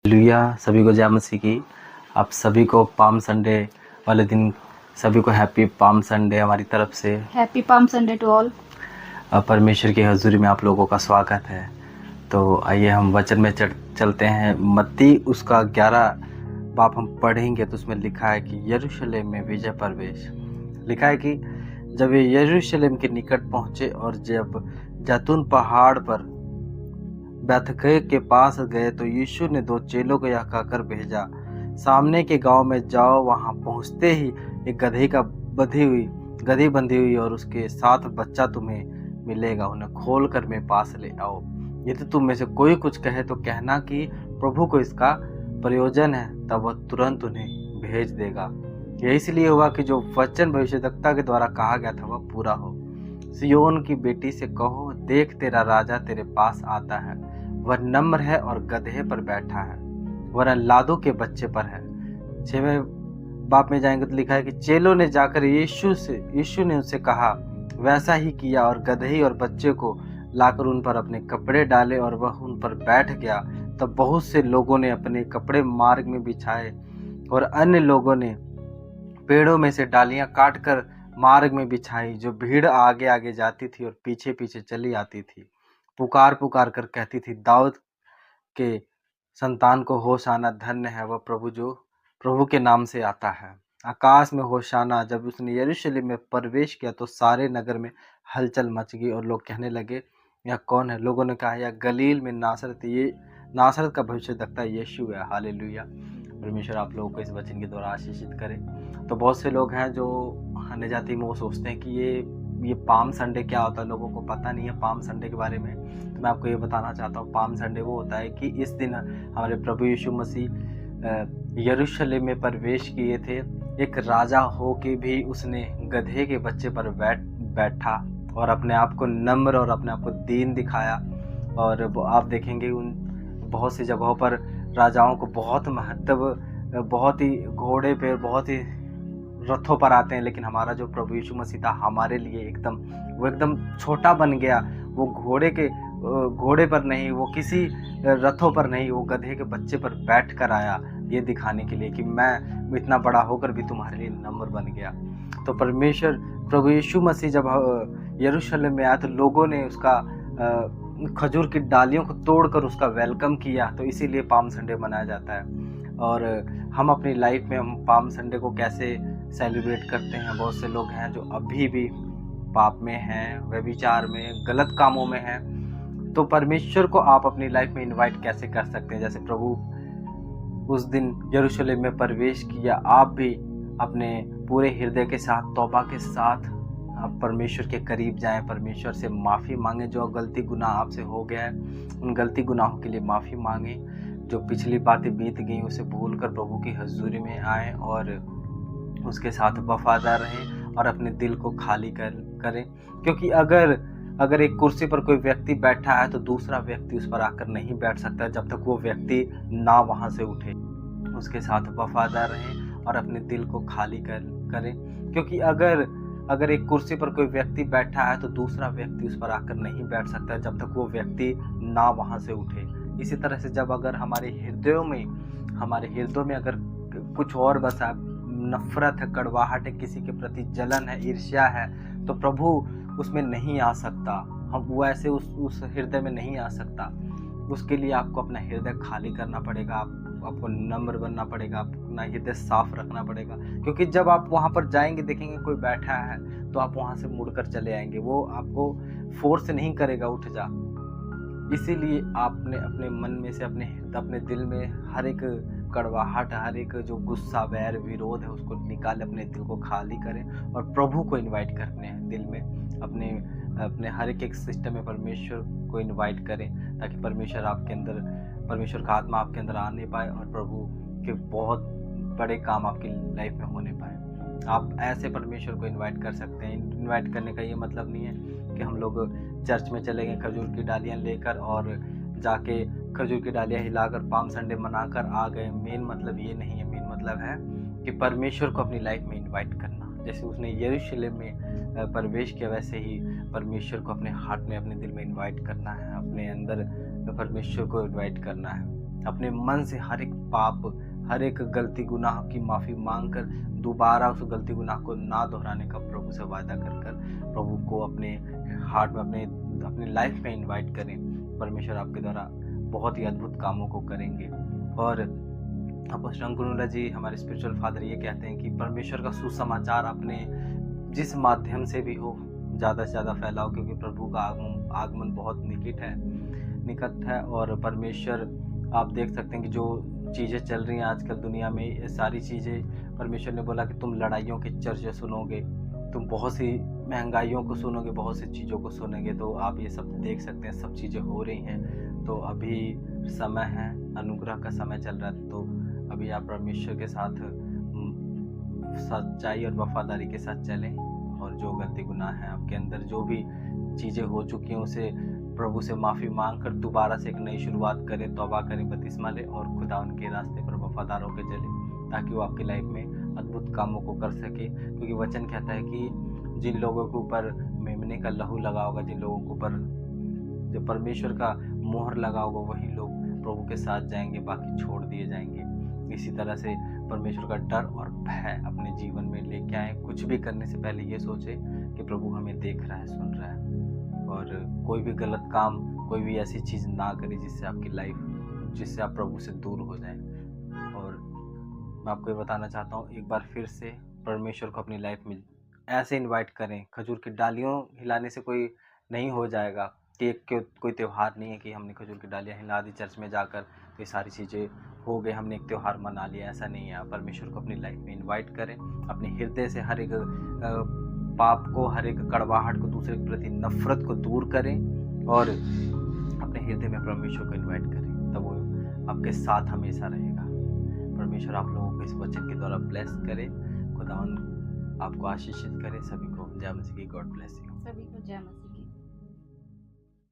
Hallelujah. सभी को जय मसीह की। आप सभी को पाम संडे वाले दिन सभी को हैप्पी पाम संडे हमारी तरफ से। Happy palm Sunday to all. परमेश्वर की हजूरी में आप लोगों का स्वागत है। तो आइए हम वचन में चलते हैं। मत्ती उसका 11 बाप हम पढ़ेंगे तो उसमें लिखा है कि यरूशलेम में विजय प्रवेश। लिखा है कि जब ये यरूशलेम के निकट पहुंचे और जब जैतून पहाड़ पर बैतखै के पास गए तो यीशु ने 2 चेलों को यह कहकर भेजा, सामने के गांव में जाओ। वहां पहुंचते ही एक गधी बंधी हुई और उसके साथ बच्चा तुम्हें मिलेगा। उन्हें खोल कर मेरे पास ले आओ। यदि तुम में से कोई कुछ कहे तो कहना कि प्रभु को इसका प्रयोजन है, तब वह तुरंत उन्हें भेज देगा। यह इसलिए हुआ कि जो वचन भविष्यद्वक्ता के द्वारा कहा गया था वह पूरा हो। सिय्योन की बेटी से कहो, देख तेरा राजा तेरे पास आता है। वह नम्र है और गधे पर बैठा है, वरन लादों के बच्चे पर है। 6वें बाप में जाएंगे तो लिखा है कि चेलों ने जाकर यीशु ने उनसे कहा, वैसा ही किया और गधे और बच्चे को लाकर उन पर अपने कपड़े डाले और वह उन पर बैठ गया। तब बहुत से लोगों ने अपने कपड़े मार्ग में बिछाए और अन्य लोगों ने पेड़ों में से डालियां काटकर मार्ग में बिछाई। जो भीड़ आगे आगे जाती थी और पीछे पीछे चली आती थी, पुकार पुकार कर कहती थी, दाऊद के संतान को होशाना, धन्य है वह प्रभु जो प्रभु के नाम से आता है, आकाश में होशाना। जब उसने यरूशलेम में प्रवेश किया तो सारे नगर में हलचल मच गई और लोग कहने लगे, यह कौन है? लोगों ने कहा, यह गलील में नासरत का भविष्यद्वक्ता यीशु है। हालेलुया। परमेश्वर आप लोगों को इस वचन के द्वारा आशीषित करे। तो बहुत से लोग हैं जो अन्य जाति में वो सोचते हैं कि ये पाम संडे क्या होता है। लोगों को पता नहीं है पाम संडे के बारे में। तो मैं आपको ये बताना चाहता हूँ, पाम संडे वो होता है कि इस दिन हमारे प्रभु यीशु मसीह यरूशलेम में प्रवेश किए थे। एक राजा हो के भी उसने गधे के बच्चे पर बैठा और अपने आप को नम्र और अपने आप को दीन दिखाया। और आप देखेंगे उन बहुत सी जगहों पर राजाओं को बहुत महत्व, बहुत ही घोड़े पे, बहुत ही रथों पर आते हैं, लेकिन हमारा जो प्रभु यीशु मसीह था हमारे लिए एकदम छोटा बन गया। वो घोड़े पर नहीं, वो किसी रथों पर नहीं, वो गधे के बच्चे पर बैठ कर आया, ये दिखाने के लिए कि मैं इतना बड़ा होकर भी तुम्हारे लिए नम्र बन गया। तो परमेश्वर प्रभु यीशु मसीह जब यरूशलेम में आया तो लोगों ने उसका खजूर की डालियों को तोड़कर उसका वेलकम किया। तो इसीलिए पाम संडे मनाया जाता है। और हम अपनी लाइफ में हम पाम संडे को कैसे सेलिब्रेट करते हैं। बहुत से लोग हैं जो अभी भी पाप में हैं, व्यभिचार में, गलत कामों में हैं। तो परमेश्वर को आप अपनी लाइफ में इनवाइट कैसे कर सकते हैं? जैसे प्रभु उस दिन यरूशलेम में प्रवेश किया, आप भी अपने पूरे हृदय के साथ, तौबा के साथ आप परमेश्वर के करीब जाएं, परमेश्वर से माफ़ी मांगें। जो गलती गुनाह आपसे हो गया है उन गलती गुनाहों के लिए माफ़ी मांगें। जो पिछली बातें बीत गई उसे भूलकर प्रभु की हजूरी में आएँ और उसके साथ वफादार रहें और अपने दिल को खाली करें। क्योंकि अगर एक कुर्सी पर कोई व्यक्ति बैठा है तो दूसरा व्यक्ति उस पर आकर नहीं बैठ सकता जब तक वो व्यक्ति ना वहाँ से उठे। उसके साथ वफादार रहें और अपने दिल को खाली करें। क्योंकि अगर एक कुर्सी पर कोई व्यक्ति बैठा है तो दूसरा व्यक्ति उस पर आकर नहीं बैठ सकता जब तक वो व्यक्ति ना वहाँ से उठे। इसी तरह से जब अगर हमारे हृदयों में अगर कुछ और बसा, नफरत है, कड़वाहट है, किसी के प्रति जलन है, ईर्ष्या है, तो प्रभु उसमें नहीं आ सकता। हम वो ऐसे उस हृदय में नहीं आ सकता। उसके लिए आपको अपना हृदय खाली करना पड़ेगा, आपको नम्र बनना पड़ेगा, अपना हृदय साफ रखना पड़ेगा। क्योंकि जब आप वहाँ पर जाएंगे, देखेंगे कोई बैठा है तो आप वहाँ से मुड़कर चले आएंगे। वो आपको फोर्स नहीं करेगा उठ जा। इसीलिए आपने अपने मन में से, अपने दिल में हर एक कड़वाहट, हर एक जो गुस्सा, वैर, विरोध है उसको निकाले, अपने दिल को खाली करें और प्रभु को इनवाइट करने हैं दिल में। अपने हर एक सिस्टम में परमेश्वर को इनवाइट करें ताकि परमेश्वर का आत्मा आपके अंदर आने पाए और प्रभु के बहुत बड़े काम आपकी लाइफ में होने पाए। आप ऐसे परमेश्वर को इनवाइट कर सकते हैं। इनवाइट करने का ये मतलब नहीं है कि हम लोग चर्च में चले गए खजूर की डालियाँ लेकर और जाके खजूर की डालियाँ हिलाकर पाम संडे मनाकर आ गए। मेन मतलब ये नहीं है। मेन मतलब है कि परमेश्वर को अपनी लाइफ में इनवाइट करना। जैसे उसने यरूशलेम में प्रवेश किया, वैसे ही परमेश्वर को अपने हार्ट में, अपने दिल में इनवाइट करना है। अपने अंदर परमेश्वर को इनवाइट करना है। अपने मन से हर एक पाप, हर एक गलती गुनाह की माफ़ी मांग कर दोबारा उस गलती गुनाह को ना दोहराने का प्रभु से वादा कर कर प्रभु को अपने हार्ट में, अपने लाइफ में इनवाइट करें। परमेश्वर आपके द्वारा बहुत ही अद्भुत कामों को करेंगे। और अपोस्टल अंकुरुला जी, हमारे स्पिरिचुअल फादर, ये कहते हैं कि परमेश्वर का सुसमाचार अपने जिस माध्यम से भी हो ज़्यादा से ज़्यादा फैलाओ, क्योंकि प्रभु का आगमन बहुत निकट है। और परमेश्वर, आप देख सकते हैं कि जो चीज़ें चल रही हैं आजकल दुनिया में, ये सारी चीज़ें परमेश्वर ने बोला कि तुम लड़ाइयों के चर्चे सुनोगे, तुम बहुत सी महंगाइयों को सुनोगे, बहुत सी चीज़ों को सुनेंगे। तो आप ये सब देख सकते हैं, सब चीज़ें हो रही हैं। तो अभी समय है, अनुग्रह का समय चल रहा है। तो अभी आप परमेश्वर के साथ सच्चाई और वफादारी के साथ चलें, और जो गलती गुनाह है आपके अंदर, जो भी चीज़ें हो चुकी हैं, उसे प्रभु से माफ़ी मांग कर दोबारा से एक नई शुरुआत करें, तौबा करें, बपतिस्मा लें और खुदा उनके रास्ते पर वफादार होकर चलें, ताकि वो आपकी लाइफ में अद्भुत कामों को कर सके। क्योंकि वचन कहता है कि जिन लोगों के ऊपर मेमने का लहू लगा होगा, जिन लोगों के ऊपर जो परमेश्वर का मोहर लगा होगा, वही लोग प्रभु के साथ जाएंगे, बाकी छोड़ दिए जाएंगे। इसी तरह से परमेश्वर का डर और भय अपने जीवन में लेके आए। कुछ भी करने से पहले ये सोचे कि प्रभु हमें देख रहा है, सुन रहा है, और कोई भी गलत काम, कोई भी ऐसी चीज़ ना करें जिससे आप प्रभु से दूर हो जाएं। और मैं आपको ये बताना चाहता हूँ, एक बार फिर से परमेश्वर को अपनी लाइफ में ऐसे इनवाइट करें। खजूर की डालियों हिलाने से कोई नहीं हो जाएगा, कि कोई त्यौहार नहीं है कि हमने खजूर की डालियाँ हिला दी चर्च में जाकर तो ये सारी चीज़ें हो गए, हमने एक त्यौहार मना लिया। ऐसा नहीं है। आप परमेश्वर को अपनी लाइफ में इनवाइट करें, अपने हृदय से हर एक पाप को, हर एक कड़वाहट को, दूसरे के प्रति नफरत को दूर करें, और अपने हृदय में परमेश्वर को इनवाइट करें। तब वो आपके साथ हमेशा रहेगा। परमेश्वर आप लोगों को इस वचन के द्वारा ब्लेस करे, खुदावन आपको आशीषित करे। सभी को जय मसीह की, गॉड ब्लेस यू। सभी को जय मसीह।